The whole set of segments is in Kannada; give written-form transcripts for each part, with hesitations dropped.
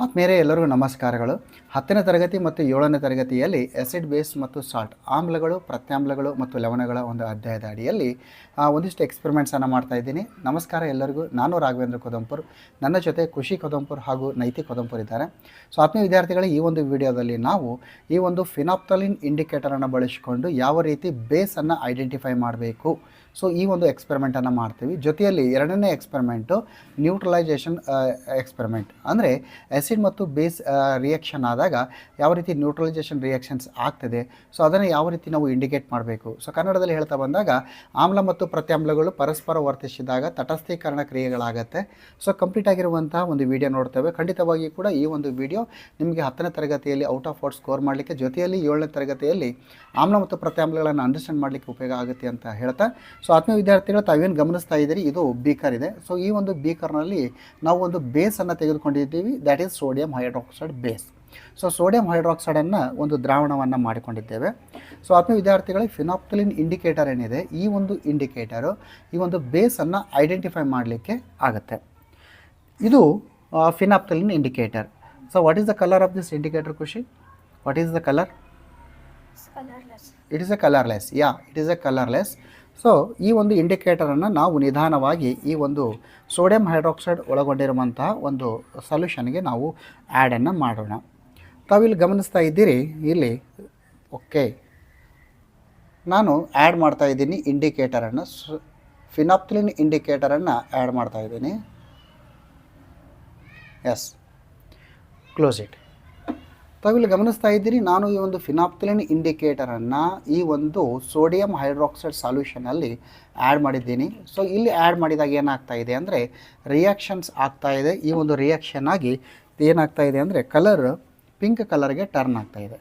ಆತ್ಮೀಯರೇ ಎಲ್ಲರಿಗೂ ನಮಸ್ಕಾರಗಳು. 10ನೇ ತರಗತಿ ಮತ್ತು 7ನೇ ತರಗತಿಯಲ್ಲಿ ಆಸಿಡ್ ಬೇಸ್ ಮತ್ತು ಸಾಲ್ಟ್ ಆಮ್ಲಗಳು, ಪ್ರತ್ಯಾಮ್ಲಗಳು ಮತ್ತು ಲವಣಗಳ ಒಂದು ಅಧ್ಯಾಯದ ಅಡಿಯಲ್ಲಿ ಒಂದಿಷ್ಟು ಎಕ್ಸ್ಪೆರಿಮೆಂಟ್ಸನ್ನು ಮಾಡ್ತಾ ಇದ್ದೀನಿ. ನಮಸ್ಕಾರ ಎಲ್ಲರಿಗೂ. ನಾನು ರಾಘವೇಂದ್ರ ಕೊದಂಪುರ್, ನನ್ನ ಜೊತೆ ಖುಷಿ ಕೊದಂಪುರ್ ಹಾಗೂ ನೈತಿಕ್ ಕೊದಂಪುರ್ ಇದ್ದಾರೆ. ಸೊ ಆತ್ಮೀಯ ವಿದ್ಯಾರ್ಥಿಗಳೇ, ಈ ಒಂದು ವಿಡಿಯೋದಲ್ಲಿ ನಾವು ಈ ಒಂದು ಫಿನಾಪ್ತಲಿನ್ ಇಂಡಿಕೇಟರನ್ನು ಬಳಸಿಕೊಂಡು ಯಾವ ರೀತಿ ಬೇಸನ್ನು ಐಡೆಂಟಿಫೈ ಮಾಡಬೇಕು, ಸೊ ಈ ಒಂದು ಎಕ್ಸ್ಪೆರಿಮೆಂಟನ್ನು ಮಾಡ್ತೀವಿ. ಜೊತೆಯಲ್ಲಿ ಎರಡನೇ ಎಕ್ಸ್ಪೆರಿಮೆಂಟು ನ್ಯೂಟ್ರಲೈಸೇಷನ್ ಎಕ್ಸ್ಪೆರಿಮೆಂಟ್, ಅಂದರೆ ಆ್ಯಸಿಡ್ ಮತ್ತು ಬೇಸ್ ರಿಯಾಕ್ಷನ್ ಆದಾಗ ಯಾವ ರೀತಿ ನ್ಯೂಟ್ರಲೈಸೇಷನ್ ರಿಯಾಕ್ಷನ್ಸ್ ಆಗ್ತದೆ, ಸೊ ಅದನ್ನು ಯಾವ ರೀತಿ ನಾವು ಇಂಡಿಕೇಟ್ ಮಾಡಬೇಕು. ಸೊ ಕನ್ನಡದಲ್ಲಿ ಹೇಳ್ತಾ ಬಂದಾಗ ಆಮ್ಲ ಮತ್ತು ಪ್ರತ್ಯಾಮ್ಲಗಳು ಪರಸ್ಪರ ವರ್ತಿಸಿದಾಗ ತಟಸ್ಥೀಕರಣ ಕ್ರಿಯೆಗಳಾಗತ್ತೆ. ಸೊ ಕಂಪ್ಲೀಟ್ ಆಗಿರುವಂತಹ ಒಂದು ವಿಡಿಯೋ ನೋಡ್ತೇವೆ. ಖಂಡಿತವಾಗಿ ಕೂಡ ಈ ಒಂದು ವಿಡಿಯೋ ನಿಮಗೆ 10ನೇ ತರಗತಿಯಲ್ಲಿ ಔಟ್ ಆಫ್ ಔಟ್ ಸ್ಕೋರ್ ಮಾಡಲಿಕ್ಕೆ, ಜೊತೆಯಲ್ಲಿ 7ನೇ ತರಗತಿಯಲ್ಲಿ ಆಮ್ಲ ಮತ್ತು ಪ್ರತ್ಯಾಮ್ಲಗಳನ್ನು ಅಂಡರ್ಸ್ಟ್ಯಾಂಡ್ ಮಾಡಲಿಕ್ಕೆ ಉಪಯೋಗ ಆಗುತ್ತೆ ಅಂತ ಹೇಳ್ತಾ, ಸೊ ಆತ್ಮೀಯ ವಿದ್ಯಾರ್ಥಿಗಳು ತಾವೇನು ಗಮನಿಸ್ತಾ ಇದ್ದೀರಿ, ಇದು ಬೀಕರ್ ಇದೆ. ಸೊ ಈ ಒಂದು ಬೀಕರ್ನಲ್ಲಿ ನಾವು ಒಂದು ಬೇಸನ್ನು ತೆಗೆದುಕೊಂಡಿದ್ದೀವಿ, that is sodium hydroxide base. So sodium ಹೈಡ್ರಾಕ್ಸೈಡನ್ನು ಒಂದು ದ್ರಾವಣವನ್ನು ಮಾಡಿಕೊಂಡಿದ್ದೇವೆ. ಸೊ ಆತ್ಮೀಯ ವಿದ್ಯಾರ್ಥಿಗಳಿಗೆ ಫಿನಾಪ್ತಲಿನ್ ಇಂಡಿಕೇಟರ್ ಏನಿದೆ, ಈ ಒಂದು ಇಂಡಿಕೇಟರು ಈ ಒಂದು ಬೇಸನ್ನು ಐಡೆಂಟಿಫೈ ಮಾಡಲಿಕ್ಕೆ ಆಗುತ್ತೆ. ಇದು phenolphthalein indicator. So what is the colour of this indicator Khushi? What is the colour? It is a colourless. It is a colourless. So ಈ ಒಂದು ಇಂಡಿಕೇಟರನ್ನು ನಾವು ನಿಧಾನವಾಗಿ ಈ ಒಂದು ಸೋಡಿಯಂ ಹೈಡ್ರಾಕ್ಸೈಡ್ ಒಳಗೊಂಡಿರುವಂತಹ ಒಂದು ಸೊಲ್ಯೂಷನ್ಗೆ ನಾವು ಆ್ಯಡನ್ನು ಮಾಡೋಣ. ತಾವಿಲ್ಲಿ ಗಮನಿಸ್ತಾ ಇದ್ದೀರಿ, ಇಲ್ಲಿ ಓಕೆ ನಾನು ಆ್ಯಡ್ ಮಾಡ್ತಾ ಇದ್ದೀನಿ ಇಂಡಿಕೇಟರನ್ನು, ಫಿನಾಪ್ತಲಿನ್ ಇಂಡಿಕೇಟರನ್ನು ಆ್ಯಡ್ ಮಾಡ್ತಾ ಇದ್ದೀನಿ. S, close it. ತಾವಿಲ್ಲಿ ಗಮನಿಸ್ತಾ ಇದ್ದೀರಿ, ನಾನು ಈ ಒಂದು ಫಿನಾಪ್ತಲಿನ್ ಇಂಡಿಕೇಟರನ್ನು ಈ ಒಂದು ಸೋಡಿಯಂ ಹೈಡ್ರಾಕ್ಸೈಡ್ ಸೊಲ್ಯೂಷನಲ್ಲಿ ಆ್ಯಡ್ ಮಾಡಿದ್ದೀನಿ. ಸೊ ಇಲ್ಲಿ ಆ್ಯಡ್ ಮಾಡಿದಾಗ ಏನಾಗ್ತಾ ಇದೆ ಅಂದರೆ ರಿಯಾಕ್ಷನ್ಸ್ ಆಗ್ತಾ ಇದೆ. ಈ ಒಂದು ರಿಯಾಕ್ಷನ್ ಆಗಿ ಏನಾಗ್ತಾ ಇದೆ ಅಂದರೆ ಕಲರ್ ಪಿಂಕ್ ಕಲರ್ಗೆ ಟರ್ನ್ ಆಗ್ತಾ ಇದೆ.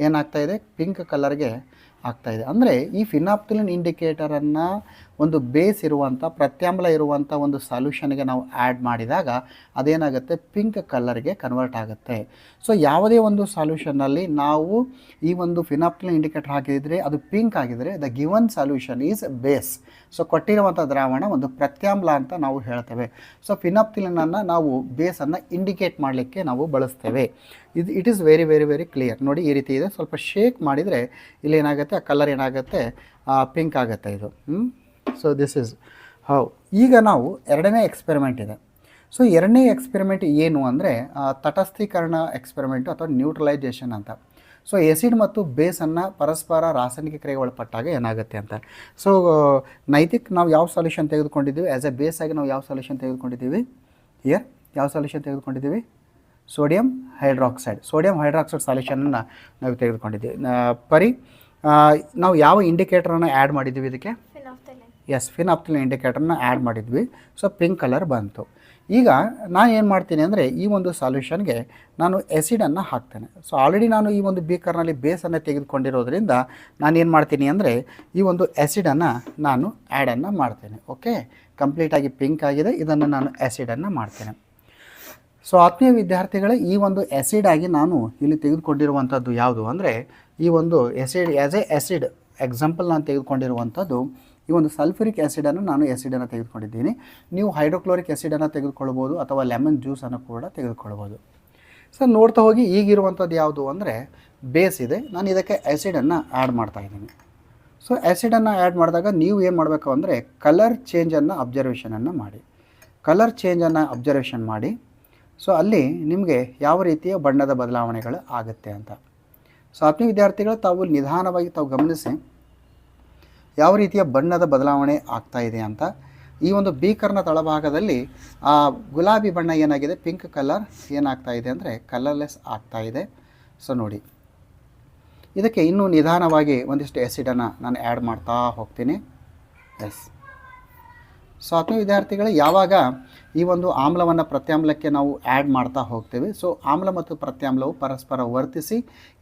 ಏನಾಗ್ತಾ ಇದೆ? ಪಿಂಕ್ ಕಲರ್ಗೆ ಆಗ್ತಾಯಿದೆ. ಅಂದರೆ ಈ ಫಿನಾಪ್ತಲಿನ್ ಇಂಡಿಕೇಟರನ್ನು ಒಂದು ಬೇಸ್ ಇರುವಂಥ, ಪ್ರತ್ಯಾಮ್ಲ ಇರುವಂಥ ಒಂದು ಸೊಲ್ಯೂಷನ್ಗೆ ನಾವು ಆ್ಯಡ್ ಮಾಡಿದಾಗ ಅದೇನಾಗುತ್ತೆ, ಪಿಂಕ್ ಕಲರ್ಗೆ ಕನ್ವರ್ಟ್ ಆಗುತ್ತೆ. ಸೊ ಯಾವುದೇ ಒಂದು ಸೊಲ್ಯೂಷನ್ನಲ್ಲಿ ನಾವು ಈ ಒಂದು ಫಿನಾಪ್ತಲಿನ್ ಇಂಡಿಕೇಟರ್ ಹಾಕಿದರೆ ಅದು ಪಿಂಕ್ ಆಗಿದರೆ the given solution is base. So ಕೊಟ್ಟಿರುವಂಥ ದ್ರಾವಣ ಒಂದು ಪ್ರತ್ಯಾಮ್ಲ ಅಂತ ನಾವು ಹೇಳ್ತೇವೆ. ಸೊ ಫಿನಾಪ್ತಲಿನನ್ನು ನಾವು ಬೇಸನ್ನು ಇಂಡಿಕೇಟ್ ಮಾಡಲಿಕ್ಕೆ ನಾವು ಬಳಸ್ತೇವೆ. It is very very very clear. ನೋಡಿ, ಈ ರೀತಿ ಇದೆ. ಸ್ವಲ್ಪ ಶೇಕ್ ಮಾಡಿದರೆ ಇಲ್ಲಿ ಏನಾಗುತ್ತೆ, ಆ ಕಲರ್ ಏನಾಗುತ್ತೆ, ಪಿಂಕ್ ಆಗುತ್ತೆ ಇದು. So this is how. ಈಗ ನಾವು ಎರಡನೇ ಎಕ್ಸ್ಪೆರಿಮೆಂಟ್ ಇದೆ. ಸೊ ಎರಡನೇ ಎಕ್ಸ್ಪೆರಿಮೆಂಟ್ ಏನು ಅಂದರೆ ತಟಸ್ಥೀಕರಣ ಎಕ್ಸ್ಪೆರಿಮೆಂಟು ಅಥವಾ ನ್ಯೂಟ್ರಲೈಸೇಷನ್ ಅಂತ. ಸೊ ಎಸಿಡ್ ಮತ್ತು ಬೇಸನ್ನು ಪರಸ್ಪರ ರಾಸಾಯನಿಕ ಕ್ರಿಯೆಗೆ ಒಳಪಟ್ಟಾಗ ಏನಾಗುತ್ತೆ ಅಂತ. ಸೊ ನೈತಿಕ್, ನಾವು ಯಾವ ಸೊಲ್ಯೂಷನ್ ತೆಗೆದುಕೊಂಡಿದ್ದೀವಿ ಆ್ಯಸ್ ಎ ಬೇಸ್ ಆಗಿ? ನಾವು ಯಾವ ಸೊಲ್ಯೂಷನ್ ತೆಗೆದುಕೊಂಡಿದ್ದೀವಿ? ಹಿಯರ್ ಯಾವ ಸೊಲ್ಯೂಷನ್ ತೆಗೆದುಕೊಂಡಿದ್ದೀವಿ? ಸೋಡಿಯಂ ಹೈಡ್ರಾಕ್ಸೈಡ್ ಸೊಲ್ಯೂಷನನ್ನು ನಾವು ತೆಗೆದುಕೊಂಡಿದ್ದೀವಿ. ಪರಿ, ನಾವು ಯಾವ ಇಂಡಿಕೇಟರನ್ನು ಆ್ಯಡ್ ಮಾಡಿದ್ದೀವಿ ಇದಕ್ಕೆ? ಎಸ್, ಫಿನಾಪ್ತಲಿನ್ ಇಂಡಿಕೇಟರ್ನ ಆ್ಯಡ್ ಮಾಡಿದ್ವಿ. ಸೊ ಪಿಂಕ್ ಕಲರ್ ಬಂತು. ಈಗ ನಾನು ಏನು ಮಾಡ್ತೀನಿ ಅಂದರೆ ಈ ಒಂದು ಸೊಲ್ಯೂಷನ್ಗೆ ನಾನು ಆ್ಯಸಿಡನ್ನು ಹಾಕ್ತೇನೆ. ಸೊ ಆಲ್ರೆಡಿ ನಾನು ಈ ಒಂದು ಬೀಕರ್ನಲ್ಲಿ ಬೇಸನ್ನು ತೆಗೆದುಕೊಂಡಿರೋದ್ರಿಂದ ನಾನು ಏನು ಮಾಡ್ತೀನಿ ಅಂದರೆ ಈ ಒಂದು ಆ್ಯಸಿಡನ್ನು ನಾನು ಆ್ಯಡನ್ನು ಮಾಡ್ತೇನೆ. ಓಕೆ, ಕಂಪ್ಲೀಟಾಗಿ ಪಿಂಕ್ ಆಗಿದೆ. ಇದನ್ನು ನಾನು ಆ್ಯಸಿಡನ್ನು ಮಾಡ್ತೇನೆ. ಸೊ ಆತ್ಮೀಯ ವಿದ್ಯಾರ್ಥಿಗಳೇ, ಈ ಒಂದು ಆ್ಯಸಿಡ್ ಆಗಿ ನಾನು ಇಲ್ಲಿ ತೆಗೆದುಕೊಂಡಿರುವಂಥದ್ದು ಯಾವುದು ಅಂದರೆ ಈ ಒಂದು acid as A acid example ನಾನು ತೆಗೆದುಕೊಂಡಿರುವಂಥದ್ದು ಈ ಒಂದು ಸಲ್ಫ್ಯೂರಿಕ್ ಆ್ಯಸಿಡನ್ನು ನಾನು ಆ್ಯಸಿಡನ್ನು ತೆಗೆದುಕೊಂಡಿದ್ದೀನಿ. ನೀವು ಹೈಡ್ರೋಕ್ಲೋರಿಕ್ ಆ್ಯಸಿಡನ್ನು ತೆಗೆದುಕೊಳ್ಬೋದು ಅಥವಾ ಲೆಮನ್ ಜ್ಯೂಸನ್ನು ಕೂಡ ತೆಗೆದುಕೊಳ್ಬೋದು. ಸೊ ನೋಡ್ತಾ ಹೋಗಿ, ಈಗಿರುವಂಥದ್ದು ಯಾವುದು ಅಂದರೆ ಬೇಸ್ ಇದೆ. ನಾನು ಇದಕ್ಕೆ ಆ್ಯಸಿಡನ್ನು ಆ್ಯಡ್ ಮಾಡ್ತಾಯಿದ್ದೀನಿ. ಸೊ ಆ್ಯಸಿಡನ್ನು ಆ್ಯಡ್ ಮಾಡಿದಾಗ ನೀವು ಏನು ಮಾಡಬೇಕು ಅಂದರೆ ಕಲರ್ ಚೇಂಜನ್ನು ಅಬ್ಸರ್ವೇಷನನ್ನು ಮಾಡಿ. ಕಲರ್ ಚೇಂಜನ್ನು ಅಬ್ಸರ್ವೇಷನ್ ಮಾಡಿ. ಸೊ ಅಲ್ಲಿ ನಿಮಗೆ ಯಾವ ರೀತಿಯ ಬಣ್ಣದ ಬದಲಾವಣೆಗಳು ಆಗುತ್ತೆ ಅಂತ. ಸೊ ಆತ್ಮೀಯ ವಿದ್ಯಾರ್ಥಿಗಳು, ತಾವು ನಿಧಾನವಾಗಿ ತಾವು ಗಮನಿಸಿ ಯಾವ ರೀತಿಯ ಬಣ್ಣದ ಬದಲಾವಣೆ ಆಗ್ತಾ ಇದೆ ಅಂತ. ಈ ಒಂದು ಬೀಕರ್ನ ತಳಭಾಗದಲ್ಲಿ ಆ ಗುಲಾಬಿ ಬಣ್ಣ ಏನಾಗಿದೆ, ಪಿಂಕ್ ಕಲರ್ ಏನಾಗ್ತಾ ಇದೆ ಅಂದರೆ ಕಲರ್ಲೆಸ್ ಆಗ್ತಾ ಇದೆ. ಸೊ ನೋಡಿ, ಇದಕ್ಕೆ ಇನ್ನೂ ನಿಧಾನವಾಗಿ ಒಂದಿಷ್ಟು ಆ್ಯಸಿಡನ್ನು ನಾನು ಆ್ಯಡ್ ಮಾಡ್ತಾ ಹೋಗ್ತೀನಿ. ಎಸ್. ಸೊ ಆತ್ಮೀಯ ವಿದ್ಯಾರ್ಥಿಗಳು, ಯಾವಾಗ ಈ ಒಂದು ಆಮ್ಲವನ್ನು ಪ್ರತ್ಯಾಮ್ಲಕ್ಕೆ ನಾವು ಆ್ಯಡ್ ಮಾಡ್ತಾ ಹೋಗ್ತೇವೆ, ಸೊ ಆಮ್ಲ ಮತ್ತು ಪ್ರತ್ಯಾಮ್ಲವು ಪರಸ್ಪರ ವರ್ತಿಸಿ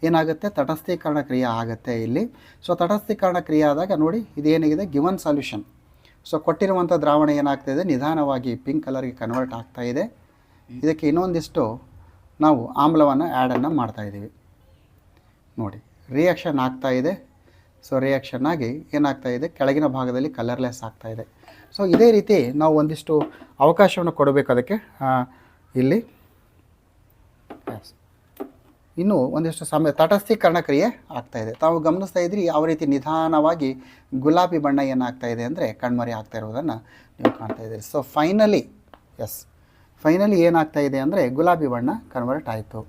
ಏನಾಗುತ್ತೆ, ತಟಸ್ಥೀಕರಣ ಕ್ರಿಯೆ ಆಗುತ್ತೆ ಇಲ್ಲಿ. ಸೊ ತಟಸ್ಥೀಕರಣ ಕ್ರಿಯೆ ಆದಾಗ ನೋಡಿ, ಇದೇನಿದೆ, ಗಿವನ್ ಸೊಲ್ಯೂಷನ್. ಸೊ ಕೊಟ್ಟಿರುವಂಥ ದ್ರಾವಣ ಏನಾಗ್ತಾಯಿದೆ, ನಿಧಾನವಾಗಿ ಪಿಂಕ್ ಕಲರ್ಗೆ ಕನ್ವರ್ಟ್ ಆಗ್ತಾ ಇದೆ. ಇದಕ್ಕೆ ಇನ್ನೊಂದಿಷ್ಟು ನಾವು ಆಮ್ಲವನ್ನು ಆ್ಯಡನ್ನು ಮಾಡ್ತಾಯಿದ್ದೀವಿ. ನೋಡಿ, ರಿಯಾಕ್ಷನ್ ಆಗ್ತಾ ಇದೆ. ಸೊ ರಿಯಾಕ್ಷನ್ ಆಗಿ ಏನಾಗ್ತಾ ಇದೆ, ಕೆಳಗಿನ ಭಾಗದಲ್ಲಿ ಕಲರ್ಲೆಸ್ ಆಗ್ತಾ ಇದೆ. ಸೊ ಇದೇ ರೀತಿ ನಾವು ಒಂದಿಷ್ಟು ಅವಕಾಶವನ್ನು ಕೊಡಬೇಕು ಅದಕ್ಕೆ. ಇಲ್ಲಿ ಇನ್ನೂ ಒಂದಿಷ್ಟು ಸಮಯ ತಟಸ್ಥೀಕರಣ ಕ್ರಿಯೆ ಆಗ್ತಾಯಿದೆ. ತಾವು ಗಮನಿಸ್ತಾ ಇದ್ರಿ ಯಾವ ರೀತಿ ನಿಧಾನವಾಗಿ ಗುಲಾಬಿ ಬಣ್ಣ ಏನಾಗ್ತಾ ಇದೆ ಅಂದರೆ ಕಣ್ಮರೆ ಆಗ್ತಾ ಇರೋದನ್ನು ನೀವು ಕಾಣ್ತಾ ಇದ್ದೀರಿ. ಸೊ ಫೈನಲಿ ಏನಾಗ್ತಾ ಇದೆ ಅಂದರೆ ಗುಲಾಬಿ ಬಣ್ಣ ಕನ್ವರ್ಟ್ ಆಯಿತು.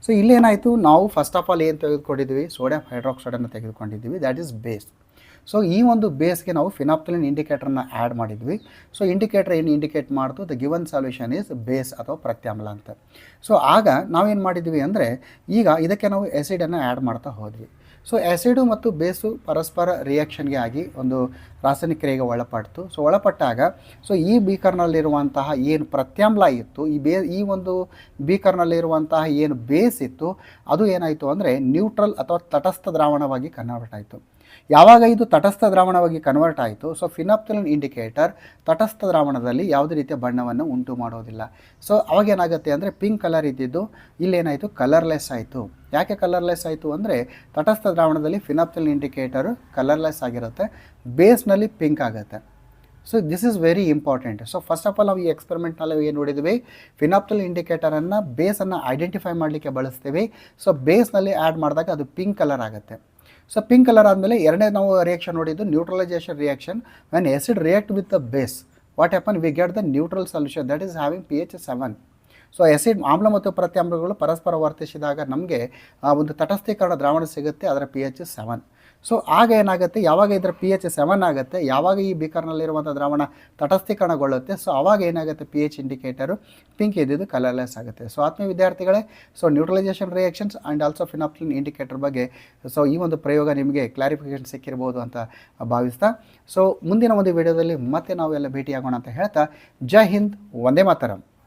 ಸೊ ಇಲ್ಲೇನಾಯಿತು, ನಾವು ಫಸ್ಟ್ ಆಫ್ ಆಲ್ ಏನು ತೆಗೆದುಕೊಂಡಿದ್ವಿ, ಸೋಡಿಯಂ ಹೈಡ್ರಾಕ್ಸೈಡನ್ನು ತೆಗೆದುಕೊಂಡಿದ್ದೀವಿ, ದ್ಯಾಟ್ ಈಸ್ ಬೇಸ್. ಸೊ ಈ ಒಂದು ಬೇಸ್ಗೆ ನಾವು ಫಿನಾಪ್ಥಲಿನ್ ಇಂಡಿಕೇಟರ್ನ ಆ್ಯಡ್ ಮಾಡಿದ್ವಿ. ಸೊ ಇಂಡಿಕೇಟರ್ ಏನು ಇಂಡಿಕೇಟ್ ಮಾಡ್ತು, the given solution is base ಅಥವಾ ಪ್ರತ್ಯಾಮ್ಲ ಅಂತ. ಸೊ ಆಗ ನಾವೇನು ಮಾಡಿದ್ವಿ ಅಂದರೆ ಈಗ ಇದಕ್ಕೆ ನಾವು ಆ್ಯಸಿಡನ್ನು ಆ್ಯಡ್ ಮಾಡ್ತಾ ಹೋದ್ವಿ. ಸೊ ಆ್ಯಸಿಡು ಮತ್ತು ಬೇಸು ಪರಸ್ಪರ ರಿಯಾಕ್ಷನ್ಗೆ ಆಗಿ ಒಂದು ರಾಸಾಯನಿಕ ಕ್ರಿಯೆಗೆ ಒಳಪಡ್ತು. ಸೊ ಒಳಪಟ್ಟಾಗ ಸೊ ಈ ಬೀಕರ್ನಲ್ಲಿರುವಂತಹ ಏನು ಪ್ರತ್ಯಾಮ್ಲ ಇತ್ತು, ಈ ಒಂದು ಬೀಕರ್ನಲ್ಲಿರುವಂತಹ ಏನು ಬೇಸ್ ಇತ್ತು, ಅದು ಏನಾಯಿತು ಅಂದರೆ ನ್ಯೂಟ್ರಲ್ ಅಥವಾ ತಟಸ್ಥ ದ್ರಾವಣವಾಗಿ ಕನ್ವರ್ಟ್ ಆಯಿತು. ಯಾವಾಗ ಇದು ತಟಸ್ಥ ದ್ರಾವಣವಾಗಿ ಕನ್ವರ್ಟ್ ಆಯಿತು, ಸೊ ಫಿನಾಪ್ಥಲಿನ್ ಇಂಡಿಕೇಟರ್ ತಟಸ್ಥ ದ್ರಾವಣದಲ್ಲಿ ಯಾವುದೇ ರೀತಿಯ ಬಣ್ಣವನ್ನು ಉಂಟು ಮಾಡೋದಿಲ್ಲ. ಸೊ ಅವಾಗೇನಾಗುತ್ತೆ ಅಂದರೆ ಪಿಂಕ್ ಕಲರ್ ಇದ್ದಿದ್ದು ಇಲ್ಲೇನಾಯಿತು, ಕಲರ್ಲೆಸ್ ಆಯಿತು. ಯಾಕೆ ಕಲರ್ಲೆಸ್ ಆಯಿತು ಅಂದರೆ ತಟಸ್ಥ ದ್ರಾವಣದಲ್ಲಿ ಫಿನಾಪ್ಥಲಿನ್ ಇಂಡಿಕೇಟರು ಕಲರ್ಲೆಸ್ ಆಗಿರುತ್ತೆ, ಬೇಸ್ನಲ್ಲಿ ಪಿಂಕ್ ಆಗುತ್ತೆ. So this is very important. So first of all ನಾವು ಈ ಎಕ್ಸ್ಪೆರಿಮೆಂಟ್ನಲ್ಲಿ ಏನು ನೋಡಿದ್ವಿ, ಫಿನಾಪ್ಥಲಿನ್ ಇಂಡಿಕೇಟರನ್ನು ಬೇಸನ್ನು ಐಡೆಂಟಿಫೈ ಮಾಡಲಿಕ್ಕೆ ಬಳಸ್ತೀವಿ. ಸೊ ಬೇಸ್ನಲ್ಲಿ ಆ್ಯಡ್ ಮಾಡಿದಾಗ ಅದು ಪಿಂಕ್ ಕಲರ್ ಆಗುತ್ತೆ. ಸೊ ಪಿಂಕ್ ಕಲರ್ ಆದಮೇಲೆ ಎರಡನೇ ನಾವು ರಿಯಾಕ್ಷನ್ ನೋಡಿದ್ದು neutralisation reaction. When acid react with the base, what happen, we get the neutral solution that is having pH 7. So acid ಆಮ್ಲ ಮತ್ತು ಪ್ರತ್ಯಾಮ್ಲಗಳು ಪರಸ್ಪರ ವರ್ತಿಸಿದಾಗ ನಮಗೆ ಒಂದು ತಟಸ್ಥೀಕರಣ ದ್ರಾವಣ ಸಿಗುತ್ತೆ, ಅದರ pH 7. ಸೊ ಆಗ ಏನಾಗುತ್ತೆ, ಯಾವಾಗ ಇದರ pH 7 ಆಗುತ್ತೆ, ಯಾವಾಗ ಈ ಬೀಕರ್ನಲ್ಲಿರುವಂಥ ದ್ರಾವಣ ತಟಸ್ಥೀಕರಣಗೊಳ್ಳುತ್ತೆ, ಸೊ ಆವಾಗ ಏನಾಗುತ್ತೆ, pH ಇಂಡಿಕೇಟರು ಪಿಂಕ್ ಇದ್ದಿದ್ದು ಕಲರ್ಲೆಸ್ ಆಗುತ್ತೆ. ಸೊ ಆತ್ಮೀಯ ವಿದ್ಯಾರ್ಥಿಗಳೇ, so neutralisation reactions and also phenolphthalein indicator ಬಗ್ಗೆ ಸೊ ಈ ಒಂದು ಪ್ರಯೋಗ ನಿಮಗೆ ಕ್ಲಾರಿಫಿಕೇಷನ್ ಸಿಕ್ಕಿರ್ಬೋದು ಅಂತ ಭಾವಿಸ್ತಾ, ಸೊ ಮುಂದಿನ ಒಂದು ವಿಡಿಯೋದಲ್ಲಿ ಮತ್ತೆ ನಾವೆಲ್ಲ ಭೇಟಿಯಾಗೋಣ ಅಂತ ಹೇಳ್ತಾ, ಜೈ ಹಿಂದ್, ವಂದೇ ಮಾತರಂ.